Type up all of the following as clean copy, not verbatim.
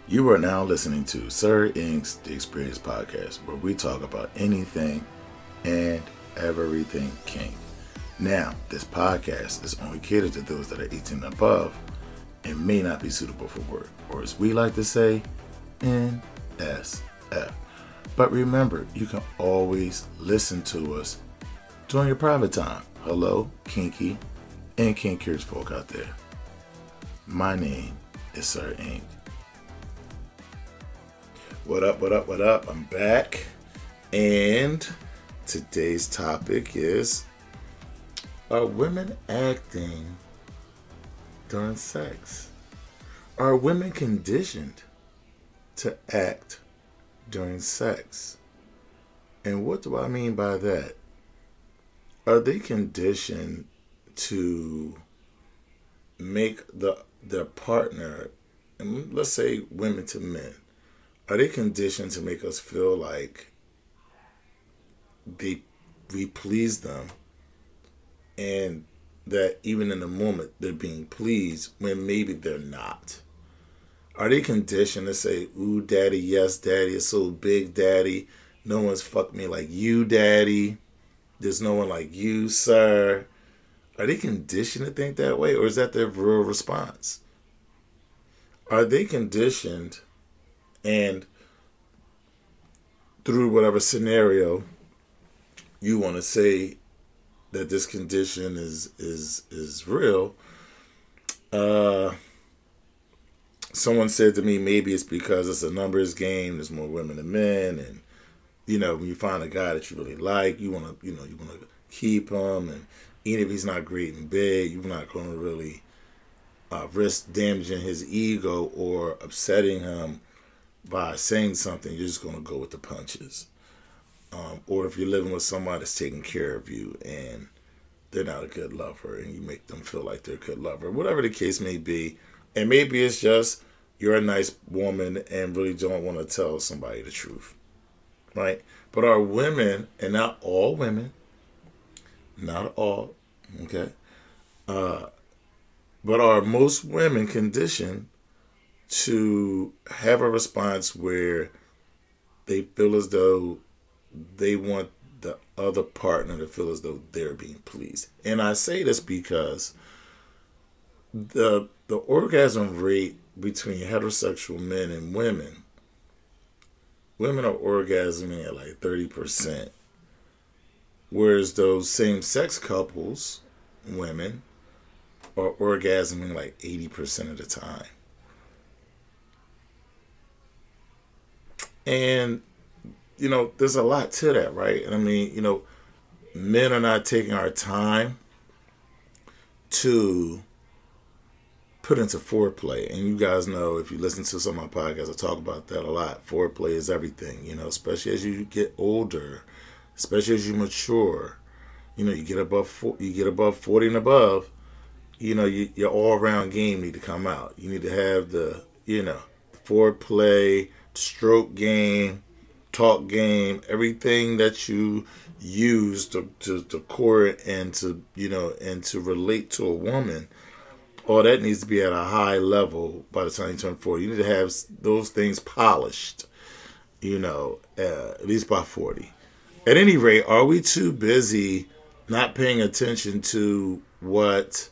You are now listening to Sir Ink's The Experience Podcast, where we talk about anything and everything kink. Now, this podcast is only catered to those that are 18 and above and may not be suitable for work, or as we like to say, NSF. But remember, you can always listen to us during your private time. Hello, kinky and kink-curious folk out there. My name is Sir Ink. What up, what up, what up? I'm back. And today's topic is, are women acting during sex? Are women conditioned to act during sex? And what do I mean by that? Are they conditioned to make their partner, and let's say women to men, are they conditioned to make us feel like we please them, and that even in the moment they're being pleased when maybe they're not? Are they conditioned to say, ooh, daddy, yes, daddy, it's so big, daddy. No one's fucked me like you, daddy. There's no one like you, sir. Are they conditioned to think that way, or is that their real response? Are they conditioned, and through whatever scenario you want to say that this condition is real, someone said to me, maybe it's because it's a numbers game. There's more women than men, and when you find a guy that you really like, you want to keep him, and even if he's not great and big, you're not going to really risk damaging his ego or upsetting him by saying something. You're just going to go with the punches. Or if you're living with somebody that's taking care of you and they're not a good lover, and you make them feel like they're a good lover, whatever the case may be. And maybe it's just you're a nice woman and really don't want to tell somebody the truth, right? But are women, and not all women, not all, okay, but are most women conditioned to have a response where they feel as though they want the other partner to feel as though they're being pleased? And I say this because the orgasm rate between heterosexual men and women are orgasming at like 30%, whereas those same-sex couples, women, are orgasming like 80% of the time. And, there's a lot to that, right? And I mean, men are not taking our time to put into foreplay. And you guys know, if you listen to some of my podcasts, I talk about that a lot. Foreplay is everything, especially as you get older, especially as you mature. You get above 40 and above, your all-around game need to come out. You need to have the, foreplay, stroke game, talk game, everything that you use to court and to, and to relate to a woman. All that needs to be at a high level by the time you turn 40. You need to have those things polished, at least by 40. At any rate, are we too busy not paying attention to what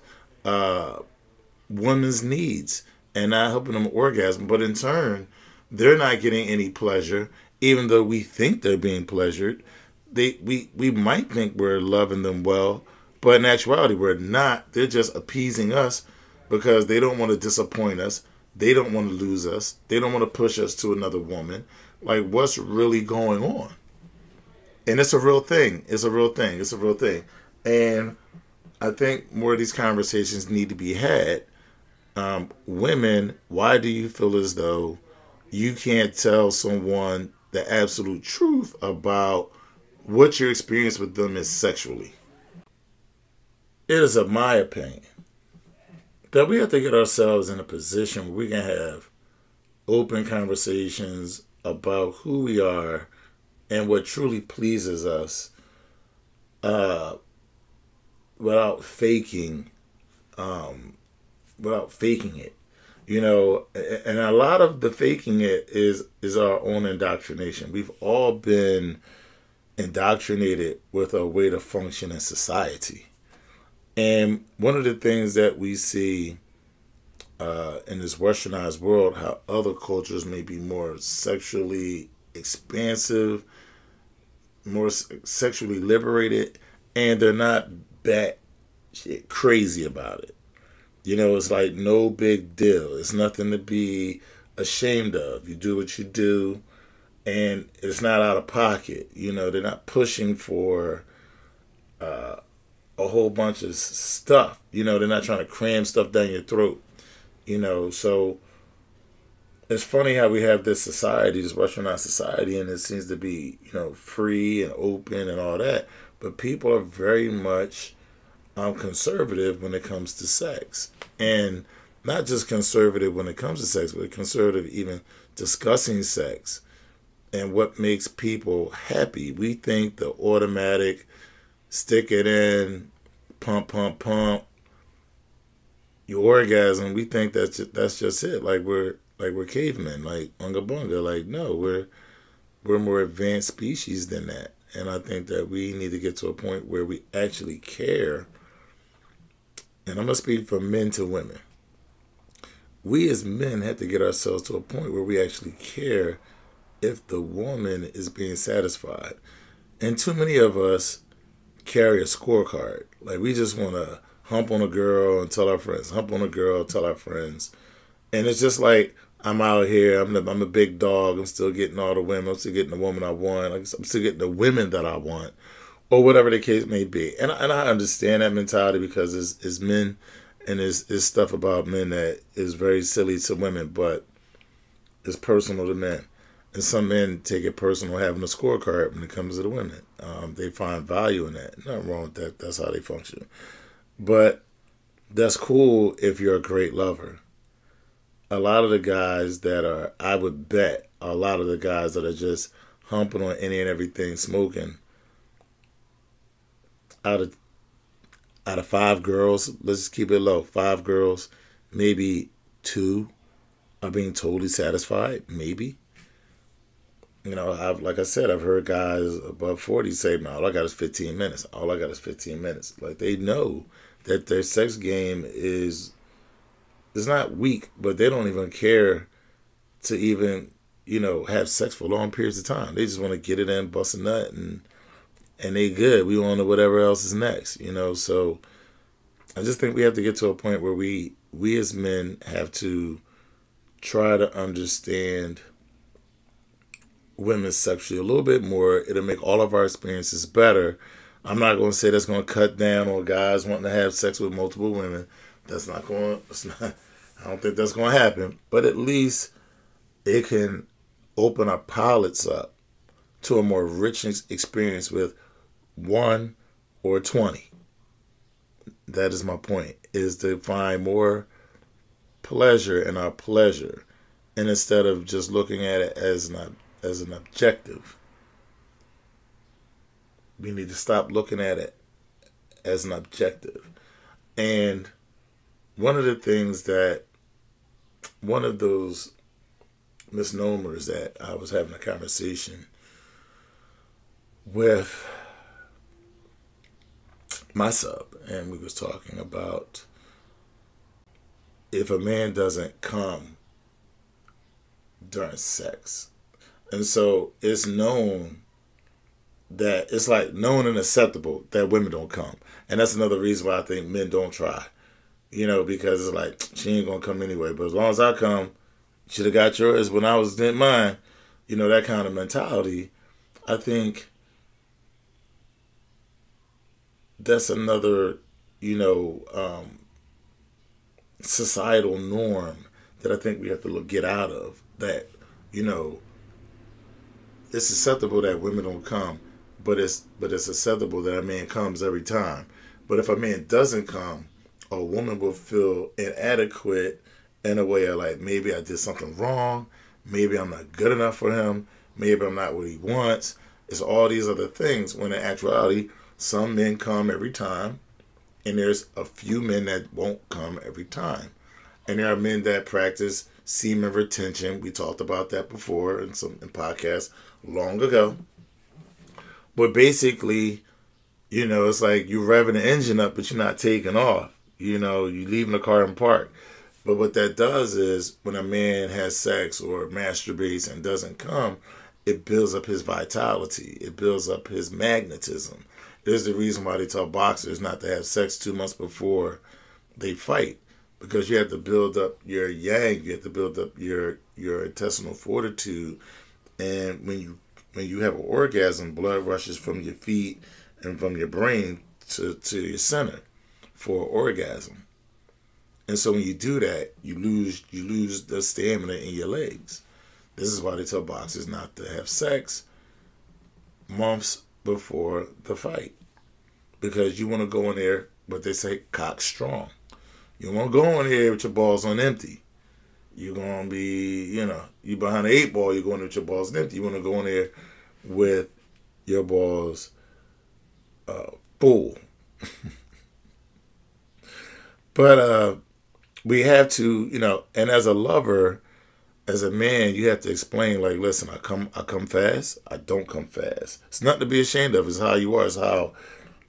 women's needs and not helping them orgasm? But in turn, they're not getting any pleasure, even though we think they're being pleasured. We might think we're loving them well, but in actuality, we're not. They're just appeasing us because they don't want to disappoint us. They don't want to lose us. They don't want to push us to another woman. Like, what's really going on? And it's a real thing. It's a real thing. It's a real thing. And I think more of these conversations need to be had. Women, why do you feel as though you can't tell someone the absolute truth about what your experience with them is sexually? It is, of my opinion, that we have to get ourselves in a position where we can have open conversations about who we are and what truly pleases us uh, without faking, um, without faking it. And a lot of the faking it is our own indoctrination. We've all been indoctrinated with a way to function in society. And one of the things that we see in this westernized world, how other cultures may be more sexually expansive, more sexually liberated, and they're not that shit crazy about it. It's like no big deal. It's nothing to be ashamed of. You do what you do, and it's not out of pocket. They're not pushing for a whole bunch of stuff. They're not trying to cram stuff down your throat. So it's funny how we have this society, this westernized society, and it seems to be, free and open and all that. But people are very much conservative when it comes to sex. And not just conservative when it comes to sex, but conservative even discussing sex and what makes people happy. We think the automatic stick it in, pump, pump, pump, your orgasm, we think that's just it. Like we're cavemen, like unga bunga. Like no, we're more advanced species than that. And I think that we need to get to a point where we actually care. And I'm going to speak from men to women. We as men have to get ourselves to a point where we actually care if the woman is being satisfied. And too many of us carry a scorecard. Like we just want to hump on a girl and tell our friends. Hump on a girl, tell our friends. And it's just like, I'm out here. I'm a big dog. I'm still getting all the women. I'm still getting the woman I want. I'm still getting the women that I want, or whatever the case may be. And I understand that mentality because it's men, and it's stuff about men that is very silly to women, but it's personal to men. And some men take it personal having a scorecard when it comes to the women. They find value in that. Nothing wrong with that. That's how they function. But that's cool if you're a great lover. A lot of the guys that are, I would bet, a lot of the guys that are just humping on any and everything, smoking, out of 5 girls, let's just keep it low, 5 girls, maybe 2 are being totally satisfied, maybe. Like I said, I've heard guys above 40 say, "Man, all I got is 15 minutes. All I got is 15 minutes." Like they know that their sex game is, it's not weak, but they don't even care to even, have sex for long periods of time. They just want to get it in, bust a nut, and they good. We on to whatever else is next, So I just think we have to get to a point where we as men have to try to understand women sexually a little bit more. It'll make all of our experiences better. I'm not going to say that's going to cut down on guys wanting to have sex with multiple women. I don't think that's going to happen. But at least it can open our palates up to a more rich experience with 1 or 20. That is my point, is to find more pleasure in our pleasure. And instead of just looking at it as an objective, we need to stop looking at it as an objective. And one of those misnomers that I was having a conversation with my sub, and we was talking about if a man doesn't come during sex. And so it's known that it's like known and acceptable that women don't come. And that's another reason why I think men don't try. Because it's like, she ain't going to come anyway. But as long as I come, you should have got yours when I was in mine. That kind of mentality. I think that's another, societal norm that I think we have to get out of. That, it's acceptable that women don't come, but it's acceptable that a man comes every time. But if a man doesn't come, a woman will feel inadequate in a way of like, maybe I did something wrong, maybe I'm not good enough for him, maybe I'm not what he wants. It's all these other things, when in actuality, Some men come every time, and there's a few men that won't come every time. And there are men that practice semen retention. We talked about that before in podcasts long ago. But basically, it's like you're revving the engine up, but you're not taking off. You're leaving the car in park. But what that does is when a man has sex or masturbates and doesn't come, it builds up his vitality. It builds up his magnetism. There's the reason why they tell boxers not to have sex 2 months before they fight. Because you have to build up your yang, you have to build up your intestinal fortitude. And when you have an orgasm, blood rushes from your feet and from your brain to your center for orgasm. And so when you do that, you lose the stamina in your legs. This is why they tell boxers not to have sex months before the fight. Because you want to go in there, what they say, cock strong. You won't go in here with your balls on empty. You're going to be, you behind the 8 ball, you're going with your balls empty. You want to go in there with your balls full. But we have to, and as a lover, as a man, you have to explain, like, listen, I come fast, I don't come fast. It's nothing to be ashamed of. It's how you are. It's how,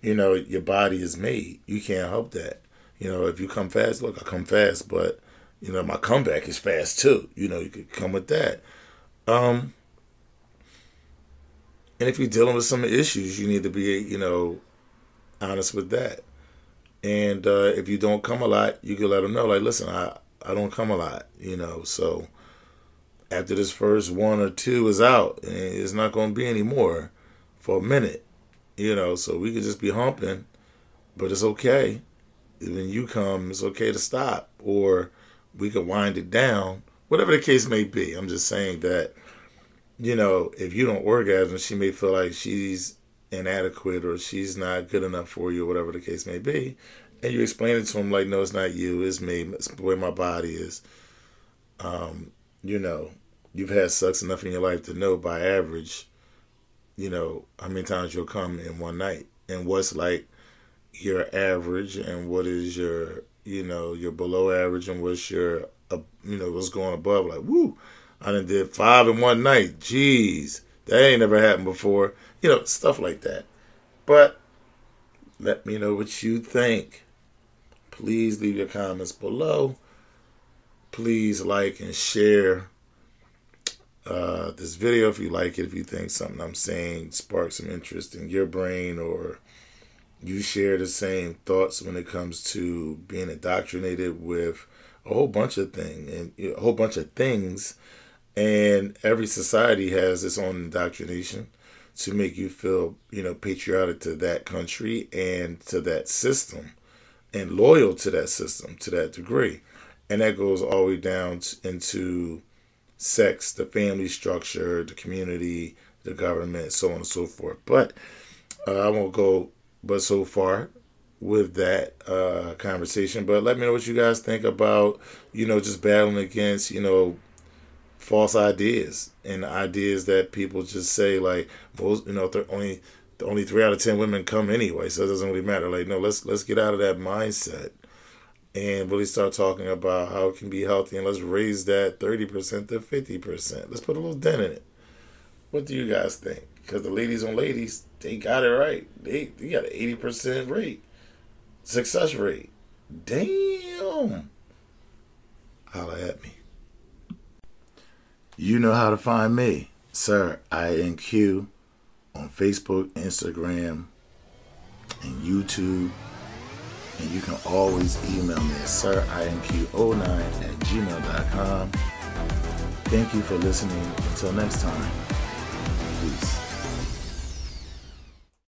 your body is made. You can't help that. If you come fast, look, I come fast, but, my comeback is fast too. You could come with that. And if you're dealing with some issues, you need to be, honest with that. And if you don't come a lot, you can let them know, like, listen, I don't come a lot, so after this first 1 or 2 is out, and it's not going to be any more for a minute, so we could just be humping, but it's okay. When you come, it's okay to stop, or we could wind it down, whatever the case may be. I'm just saying that, if you don't orgasm, she may feel like she's inadequate or she's not good enough for you, or whatever the case may be. And you explain it to them like, no, it's not you, it's me, it's the way my body is. You've had sex enough in your life to know by average, how many times you'll come in one night, and what's like your average, and what is your, your below average, and what's your, what's going above. Like, woo, I done did 5 in one night. Jeez, that ain't never happened before. Stuff like that. But let me know what you think. Please leave your comments below. Please like and share this video if you like it. If you think something I'm saying sparks some interest in your brain, or you share the same thoughts when it comes to being indoctrinated with a whole bunch of things, and every society has its own indoctrination to make you feel, patriotic to that country and to that system, and loyal to that system to that degree. And that goes all the way down into sex, the family structure, the community, the government, so on and so forth. But I won't go but so far with that conversation. But let me know what you guys think about, just battling against, false ideas, and ideas that people just say, like, most, only 3 out of 10 women come anyway, so it doesn't really matter. Like, no, let's get out of that mindset and really start talking about how it can be healthy, and let's raise that 30% to 50%. Let's put a little dent in it. What do you guys think? Because the ladies on ladies, they got it right. They got an 80% rate, success rate. Damn. Holla at me. You know how to find me, Sir INQ, on Facebook, Instagram, and YouTube. And you can always email me at sirinq09@gmail.com. Thank you for listening. Until next time, peace.